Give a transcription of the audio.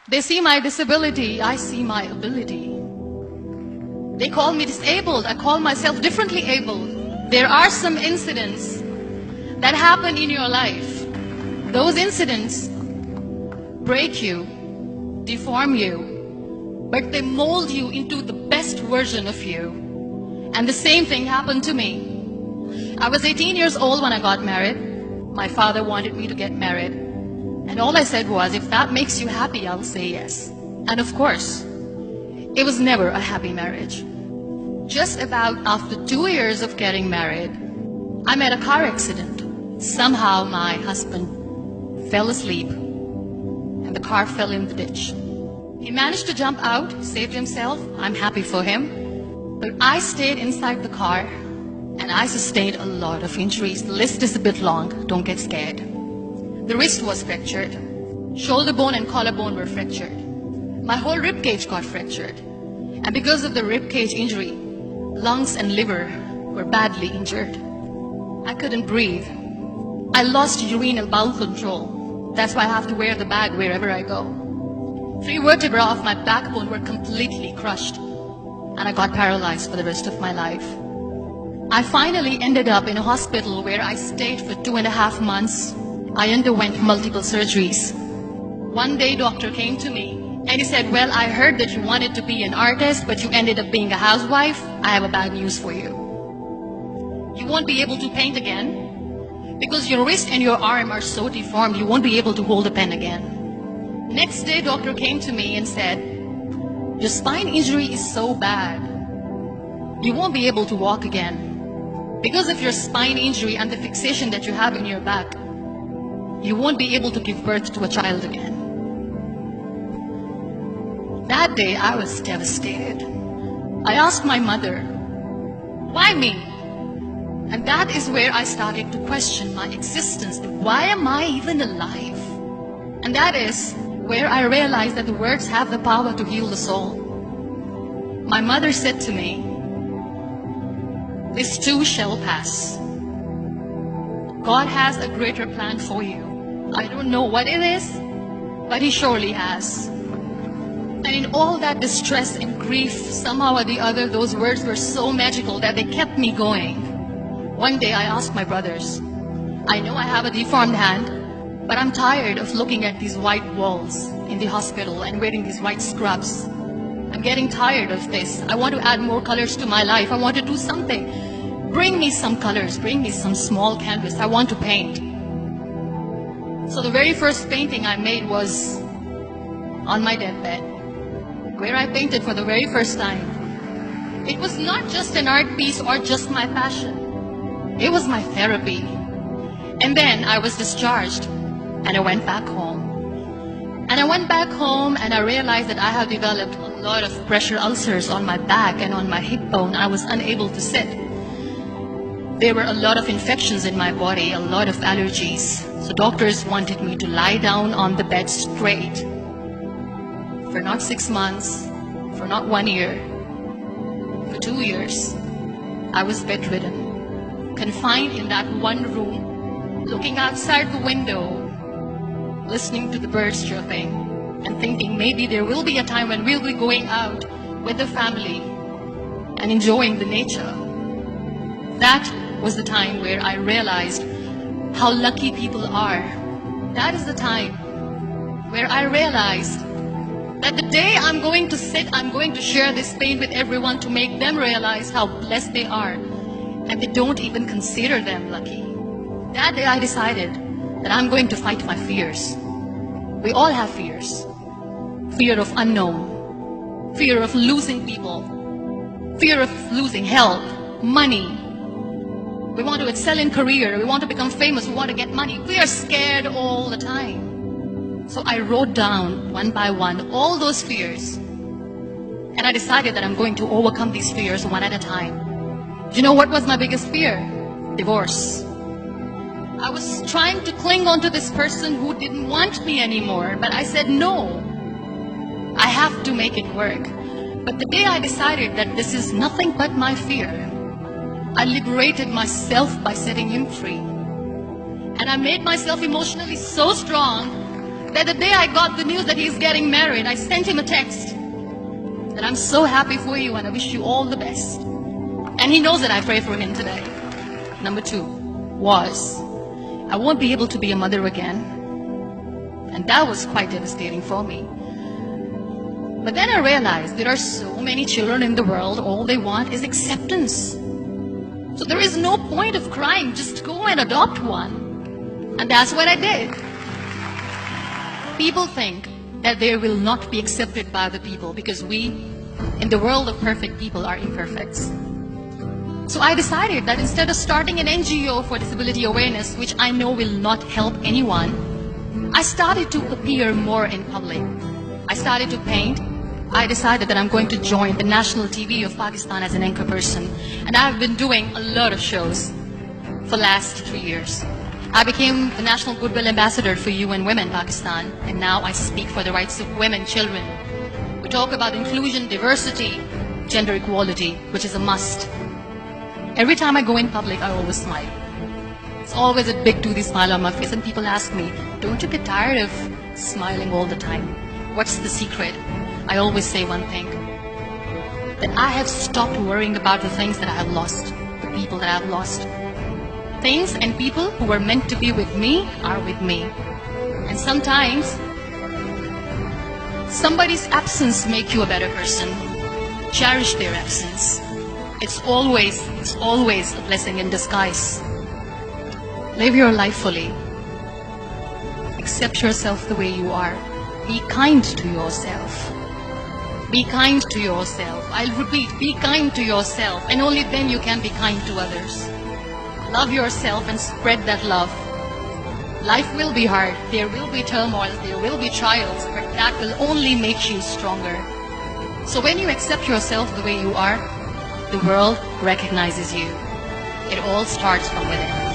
They see my disability, I see my ability. They call me disabled, I call myself differently abled. There are some incidents that happen in your life. Those incidents break you, deform you, but they mold you into the best version of you. And the same thing happened to me. I was 18 years old when I got married. My father wanted me to get married. And all I said was, if that makes you happy, I'll say yes. And of course, it was never a happy marriage. Just about after 2 years of getting married, I met a car accident. Somehow my husband fell asleep and the car fell in the ditch. He managed to jump out, saved himself. I'm happy for him. But I stayed inside the car and I sustained a lot of injuries. The list is a bit long, don't get scared. The wrist was fractured. Shoulder bone and collarbone were fractured. My whole rib cage got fractured. And because of the rib cage injury, lungs and liver were badly injured. I couldn't breathe. I lost urine and bowel control. That's why I have to wear the bag wherever I go. 3 vertebrae of my backbone were completely crushed. And I got paralyzed for the rest of my life. I finally ended up in a hospital where I stayed for 2.5 months. I underwent multiple surgeries. One day, doctor came to me and he said, well, I heard that you wanted to be an artist, but you ended up being a housewife. I have a bad news for you. You won't be able to paint again because your wrist and your arm are so deformed, you won't be able to hold a pen again. Next day, doctor came to me and said, your spine injury is so bad, you won't be able to walk again. Because of your spine injury and the fixation that you have in your back, you won't be able to give birth to a child again. That day, I was devastated. I asked my mother, why me? And that is where I started to question my existence. Why am I even alive? And that is where I realized that the words have the power to heal the soul. My mother said to me, this too shall pass. God has a greater plan for you. I don't know what it is, but He surely has. And in all that distress and grief, somehow or the other, those words were so magical that they kept me going. One day I asked my brothers, I know I have a deformed hand, but I'm tired of looking at these white walls in the hospital and wearing these white scrubs. I'm getting tired of this. I want to add more colors to my life. I want to do something. Bring me some colors. Bring me some small canvas. I want to paint. So the very first painting I made was on my deathbed, where I painted for the very first time. It was not just an art piece or just my passion. It was my therapy. And then I was discharged and I went back home. And I went back home and I realized that I have developed a lot of pressure ulcers on my back and on my hip bone. I was unable to sit. There were a lot of infections in my body, a lot of allergies. So doctors wanted me to lie down on the bed straight for not 6 months, for not 1 year, for 2 years. I was bedridden, confined in that one room, looking outside the window, listening to the birds chirping, and thinking maybe there will be a time when we'll be going out with the family and enjoying the nature. That was the time where I realized how lucky people are. That is the time where I realized that the day I'm going to sit, I'm going to share this pain with everyone to make them realize how blessed they are, and they don't even consider them lucky. That day I decided that I'm going to fight my fears. We all have fears. Fear of unknown, fear of losing people, fear of losing health, money. We want to excel in career, we want to become famous, we want to get money. We are scared all the time. So I wrote down one by one all those fears. And I decided that I'm going to overcome these fears one at a time. Do you know what was my biggest fear? Divorce. I was trying to cling on to this person who didn't want me anymore, but I said no. I have to make it work. But the day I decided that this is nothing but my fear, I liberated myself by setting him free. And I made myself emotionally so strong that the day I got the news that he's getting married, I sent him a text that I'm so happy for you and I wish you all the best. And he knows that I pray for him today. Number 2 was, I won't be able to be a mother again. And that was quite devastating for me. But then I realized there are so many children in the world, all they want is acceptance. So there is no point of crying, just go and adopt one. And that's what I did. People think that they will not be accepted by the people because we, in the world of perfect people, are imperfects. So I decided that instead of starting an NGO for disability awareness, which I know will not help anyone, I started to appear more in public. I started to paint. I decided that I'm going to join the national TV of Pakistan as an anchor person. And I've been doing a lot of shows for the last 3 years. I became the National Goodwill Ambassador for UN Women Pakistan, and now I speak for the rights of women, children. We talk about inclusion, diversity, gender equality, which is a must. Every time I go in public, I always smile. It's always a big toothy smile on my face, and people ask me, don't you get tired of smiling all the time? What's the secret? I always say one thing, that I have stopped worrying about the things that I have lost, the people that I have lost. Things and people who were meant to be with me are with me. And sometimes, somebody's absence makes you a better person. Cherish their absence. It's always a blessing in disguise. Live your life fully. Accept yourself the way you are. Be kind to yourself. Be kind to yourself. I'll repeat, be kind to yourself, and only then you can be kind to others. Love yourself and spread that love. Life will be hard. There will be turmoil. There will be trials, but that will only make you stronger. So when you accept yourself the way you are, the world recognizes you. It all starts from within.